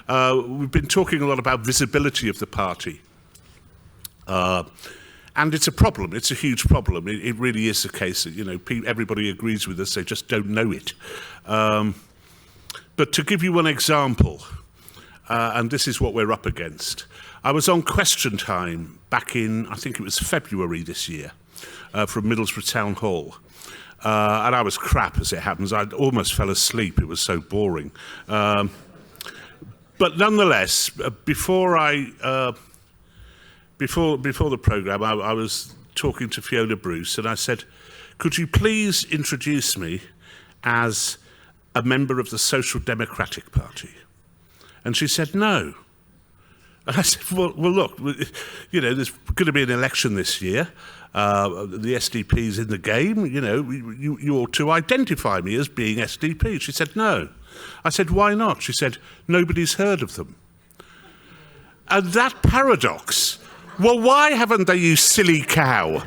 We've been talking a lot about visibility of the party. And it's a problem. It's a huge problem. It really is the case that, everybody agrees with us. They just don't know it. But to give you one example, and this is what we're up against. I was on Question Time back in, I think it was February this year, from Middlesbrough Town Hall. And I was crap, as it happens. I almost fell asleep. It was so boring. But nonetheless, before the programme, I was talking to Fiona Bruce, and I said, could you please introduce me as a member of the Social Democratic Party? And she said, no. And I said, well, look, there's going to be an election this year. The SDP's in the game. You ought to identify me as being SDP. She said, no. I said, why not? She said, nobody's heard of them. And that paradox, well, why haven't they, you silly cow?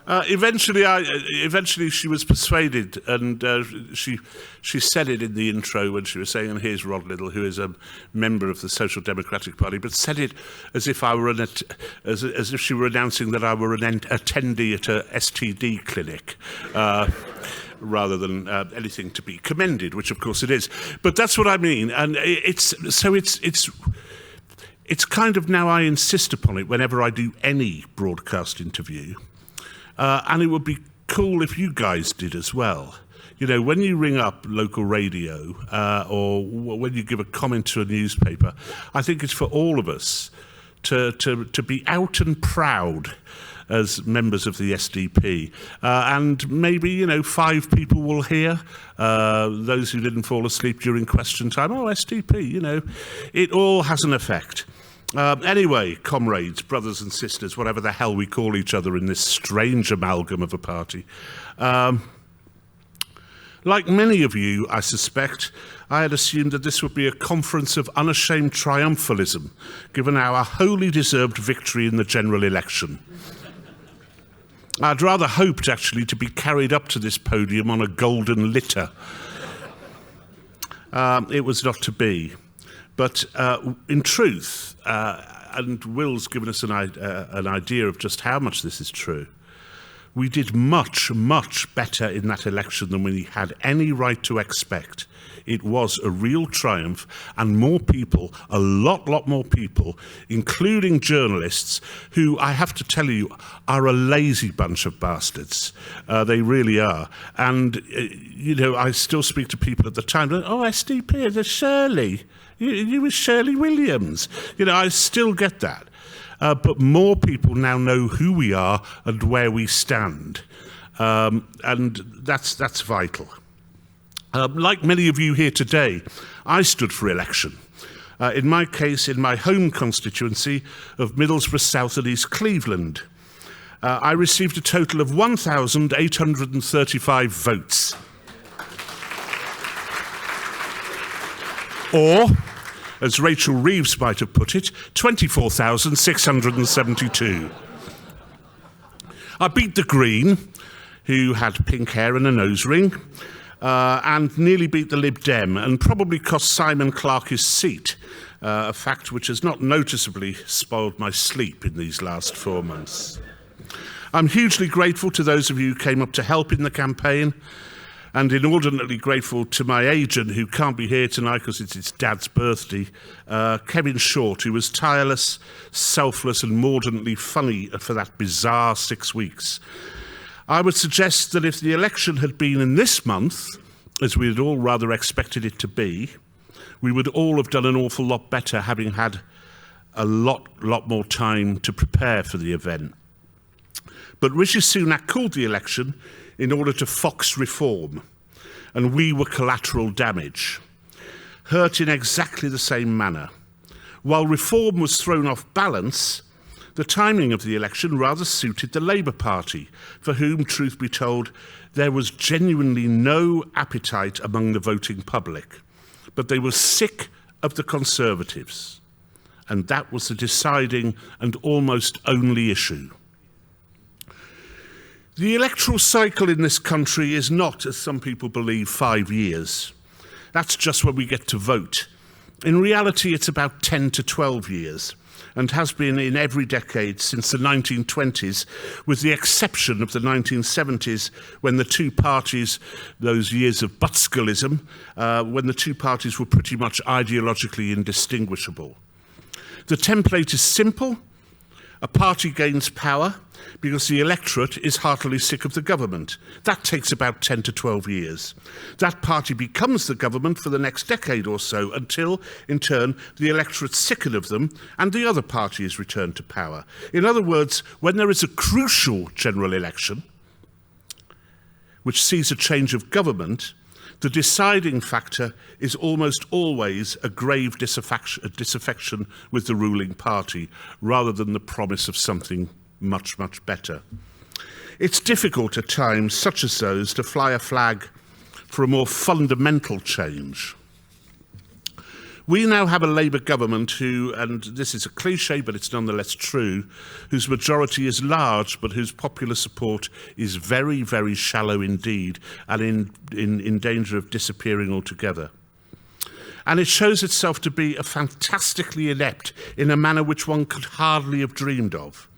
Eventually she was persuaded, and she said it in the intro when she was saying, and here's Rod Liddle, who is a member of the Social Democratic Party, but said it as if as if she were announcing that I were an attendee at a STD clinic. Rather than anything to be commended, which of course it is. But that's what I mean, and it's kind of now I insist upon it whenever I do any broadcast interview. And it would be cool if you guys did as well. When you ring up local radio or when you give a comment to a newspaper, I think it's for all of us to be out and proud as members of the SDP. And maybe, 5 people will hear, those who didn't fall asleep during Question Time, oh, SDP, it all has an effect. Anyway, comrades, brothers and sisters, whatever the hell we call each other in this strange amalgam of a party. Like many of you, I suspect, I had assumed that this would be a conference of unashamed triumphalism, given our wholly deserved victory in the general election. I'd rather hoped, actually, to be carried up to this podium on a golden litter. It was not to be. But in truth, and Will's given us an idea of just how much this is true, we did much, much better in that election than we had any right to expect. It was a real triumph, and more people, a lot more people, including journalists, who I have to tell you are a lazy bunch of bastards. They really are. And, I still speak to people at the time, oh, SDP, there's Shirley. You were Shirley Williams. I still get that. But more people now know who we are and where we stand. And that's vital. Like many of you here today, I stood for election. In my case, in my home constituency of Middlesbrough South and East Cleveland. I received a total of 1,835 votes. Or, as Rachel Reeves might have put it, 24,672. I beat the Green, who had pink hair and a nose ring, and nearly beat the Lib Dem, and probably cost Simon Clarke his seat, a fact which has not noticeably spoiled my sleep in these last 4 months. I'm hugely grateful to those of you who came up to help in the campaign, and inordinately grateful to my agent, who can't be here tonight because it's his dad's birthday, Kevin Short, who was tireless, selfless, and mordantly funny for that bizarre 6 weeks. I would suggest that if the election had been in this month, as we had all rather expected it to be, we would all have done an awful lot better, having had a lot more time to prepare for the event. But Rishi Sunak called the election in order to fox reform, and we were collateral damage, hurt in exactly the same manner. While reform was thrown off balance, the timing of the election rather suited the Labour Party, for whom, truth be told, there was genuinely no appetite among the voting public. But they were sick of the Conservatives, and that was the deciding and almost only issue. The electoral cycle in this country is not, as some people believe, 5 years. That's just when we get to vote. In reality, it's about 10 to 12 years, and has been in every decade since the 1920s, with the exception of the 1970s, when the two parties, those years of Butzkellism, when the two parties were pretty much ideologically indistinguishable. The template is simple. A party gains power because the electorate is heartily sick of the government. That takes about 10 to 12 years. That party becomes the government for the next decade or so until, in turn, the electorate's sicken of them and the other party is returned to power. In other words, when there is a crucial general election, which sees a change of government, the deciding factor is almost always a grave disaffection with the ruling party, rather than the promise of something much, much better. It's difficult at times such as those to fly a flag for a more fundamental change. We now have a Labour government who, and this is a cliche but it's nonetheless true, whose majority is large but whose popular support is very, very shallow indeed and in danger of disappearing altogether. And it shows itself to be a fantastically inept in a manner which one could hardly have dreamed of.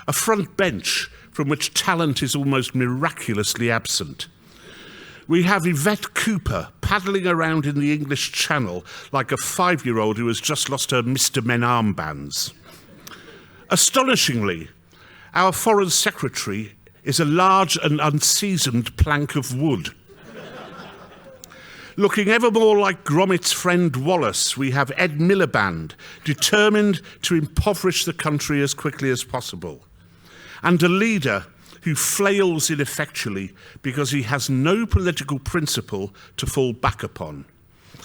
A front bench from which talent is almost miraculously absent. We have Yvette Cooper paddling around in the English Channel like a 5-year-old who has just lost her Mr. Men armbands. Astonishingly, our Foreign Secretary is a large and unseasoned plank of wood. Looking ever more like Gromit's friend Wallace, we have Ed Miliband, determined to impoverish the country as quickly as possible. And a leader who flails ineffectually because he has no political principle to fall back upon.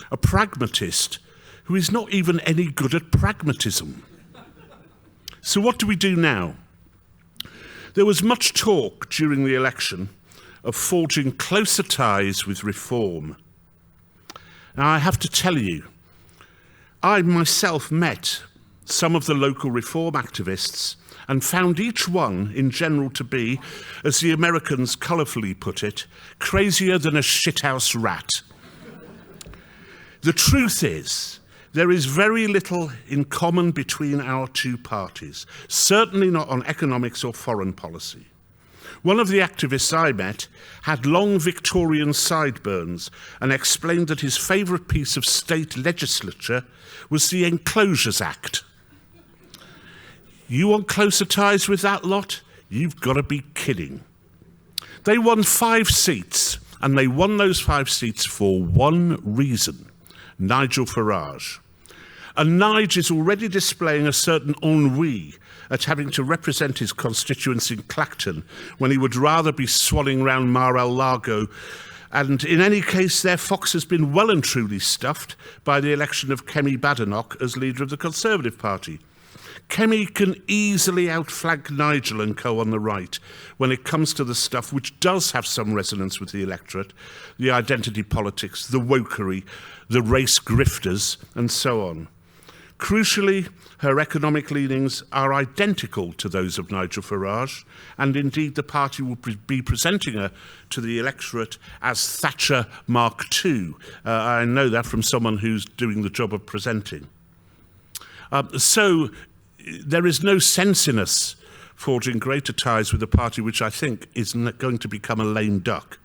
A pragmatist who is not even any good at pragmatism. So what do we do now? There was much talk during the election of forging closer ties with reform. Now, I have to tell you, I myself met some of the local reform activists and found each one in general to be, as the Americans colourfully put it, crazier than a shithouse rat. The truth is, there is very little in common between our two parties, certainly not on economics or foreign policy. One of the activists I met had long Victorian sideburns and explained that his favourite piece of state legislature was the Enclosures Act. You want closer ties with that lot? You've got to be kidding. They won 5 seats, and they won those 5 seats for one reason: Nigel Farage. And Nige is already displaying a certain ennui at having to represent his constituents in Clacton when he would rather be swanning round Mar-a-Lago. And in any case, their fox has been well and truly stuffed by the election of Kemi Badenoch as leader of the Conservative Party. Kemi can easily outflank Nigel and co on the right when it comes to the stuff which does have some resonance with the electorate, the identity politics, the wokery, the race grifters, and so on. Crucially, her economic leanings are identical to those of Nigel Farage, and indeed the party will be presenting her to the electorate as Thatcher Mark II. I know that from someone who's doing the job of presenting. So there is no sense in us forging greater ties with a party which I think is going to become a lame duck,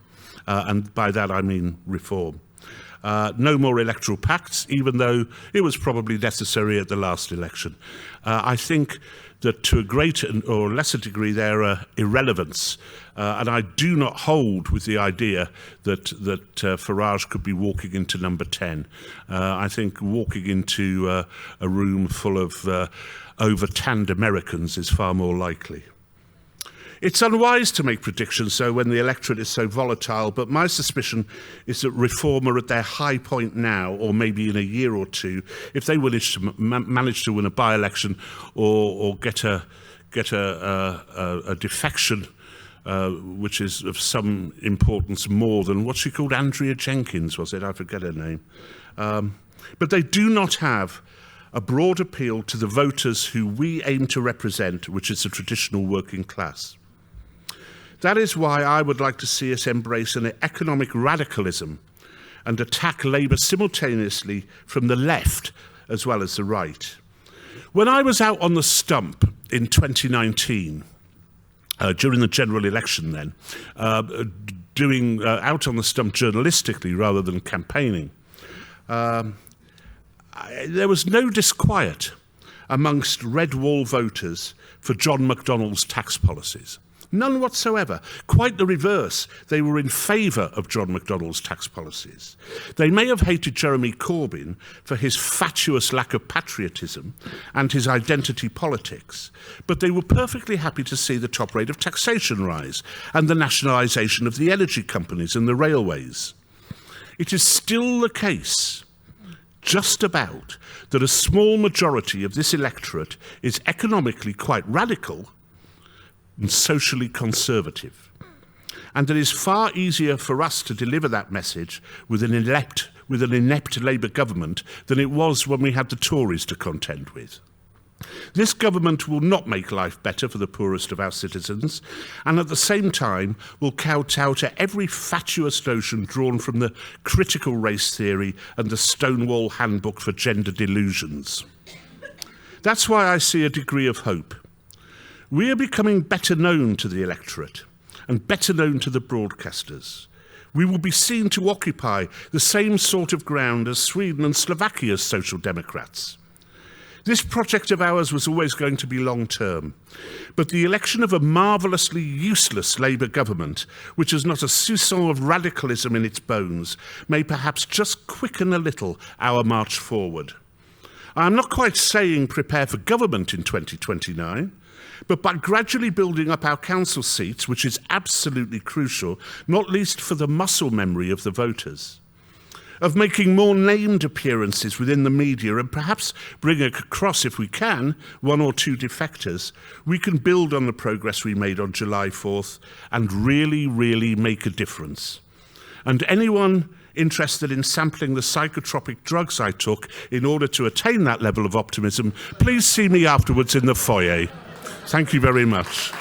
and by that I mean reform. No more electoral pacts, even though it was probably necessary at the last election. I think that to a greater or lesser degree there are irrelevance, and I do not hold with the idea that Farage could be walking into number 10. I think walking into a room full of over-tanned Americans is far more likely. It's unwise to make predictions, though, when the electorate is so volatile, but my suspicion is that Reform are at their high point now, or maybe in a year or two, if they manage to win a by-election or get a defection which is of some importance more than, what's she called, Andrea Jenkins, was it? I forget her name. But they do not have a broad appeal to the voters who we aim to represent, which is the traditional working class. That is why I would like to see us embrace an economic radicalism and attack Labour simultaneously from the left as well as the right. When I was out on the stump in 2019, during the general election then, doing out on the stump journalistically rather than campaigning, there was no disquiet amongst red wall voters for John McDonnell's tax policies. None whatsoever. Quite the reverse. They were in favour of John McDonnell's tax policies. They may have hated Jeremy Corbyn for his fatuous lack of patriotism and his identity politics, but they were perfectly happy to see the top rate of taxation rise and the nationalisation of the energy companies and the railways. It is still the case, just about, that a small majority of this electorate is economically quite radical and socially conservative. And it is far easier for us to deliver that message with an inept Labour government than it was when we had the Tories to contend with. This government will not make life better for the poorest of our citizens, and at the same time will kowtow to every fatuous notion drawn from the critical race theory and the Stonewall handbook for gender delusions. That's why I see a degree of hope. We are becoming better known to the electorate and better known to the broadcasters. We will be seen to occupy the same sort of ground as Sweden and Slovakia's social democrats. This project of ours was always going to be long-term, but the election of a marvellously useless Labour government, which has not a soupçon of radicalism in its bones, may perhaps just quicken a little our march forward. I am not quite saying prepare for government in 2029, but by gradually building up our council seats, which is absolutely crucial, not least for the muscle memory of the voters, of making more named appearances within the media and perhaps bring across, if we can, one or two defectors, we can build on the progress we made on July 4th and really, really make a difference. And anyone interested in sampling the psychotropic drugs I took in order to attain that level of optimism, please see me afterwards in the foyer. Thank you very much.